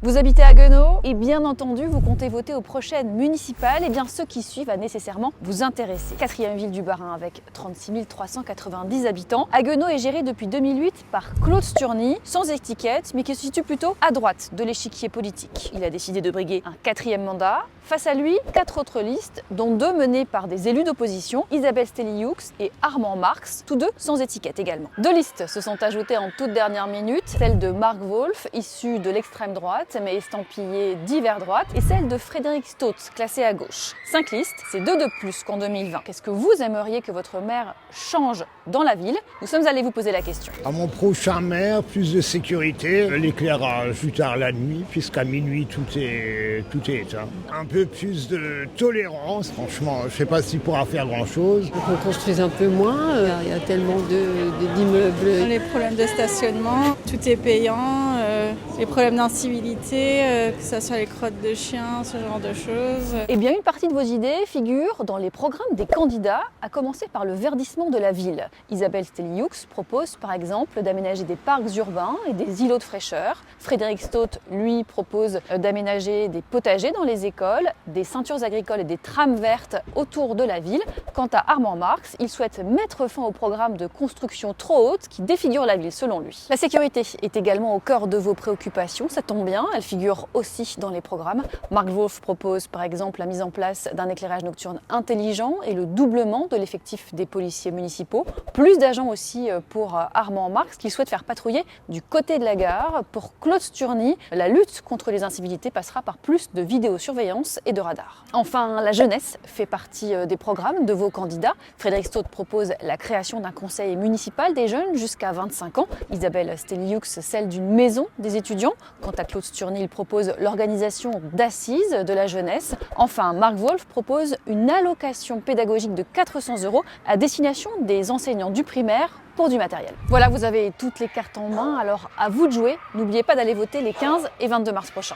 Vous habitez à Haguenau et bien entendu vous comptez voter aux prochaines municipales, et bien ceux qui suivent va nécessairement vous intéresser. Quatrième ville du Bas-Rhin avec 36 390 habitants, Haguenau est géré depuis 2008 par Claude Sturny, sans étiquette, mais qui se situe plutôt à droite de l'échiquier politique. Il a décidé de briguer un quatrième mandat. Face à lui, 4 autres listes, dont 2 menées par des élus d'opposition, Isabelle Stélioux et Armand Marx, tous deux sans étiquette également. 2 listes se sont ajoutées en toute dernière minute, celle de Marc Wolf, issu de l'extrême droite, mais estampillé d'hiver droite, et celle de Frédéric Stotz, classé à gauche. 5 listes, c'est 2 de plus qu'en 2020. Qu'est-ce que vous aimeriez que votre maire change dans la ville? Nous sommes allés vous poser la question. À mon prochain maire, plus de sécurité, l'éclairage plus tard la nuit, puisqu'à minuit tout est éteint. Un peu plus de tolérance, franchement, je ne sais pas s'il pourra faire grand-chose. On construise un peu moins, il y a tellement d'immeubles. Les problèmes de stationnement, tout est payant, les problèmes d'incivilité, que ce soit les crottes de chiens, ce genre de choses. Eh bien, une partie de vos idées figure dans les programmes des candidats, à commencer par le verdissement de la ville. Isabelle Stélioux propose par exemple d'aménager des parcs urbains et des îlots de fraîcheur. Frédéric Stotz, lui, propose d'aménager des potagers dans les écoles, des ceintures agricoles et des trames vertes autour de la ville. Quant à Armand Marx, il souhaite mettre fin au programme de construction trop haute qui défigure la ville selon lui. La sécurité est également au cœur de vos préoccupations, ça tombe bien, elle figure aussi dans les programmes. Marc Wolf propose par exemple la mise en place d'un éclairage nocturne intelligent et le doublement de l'effectif des policiers municipaux. Plus d'agents aussi pour Armand Marx qui souhaite faire patrouiller du côté de la gare. Pour Claude Sturny, la lutte contre les incivilités passera par plus de vidéosurveillance et de radars. Enfin, la jeunesse fait partie des programmes de vos candidats. Frédéric Stotz propose la création d'un conseil municipal des jeunes jusqu'à 25 ans. Isabelle Stélioux, celle d'une maison des étudiants. Quant à Claude Sturny, il propose l'organisation d'assises de la jeunesse. Enfin, Marc Wolf propose une allocation pédagogique de 400 € à destination des enseignants du primaire pour du matériel. Voilà, vous avez toutes les cartes en main, alors à vous de jouer. N'oubliez pas d'aller voter les 15 et 22 mars prochains.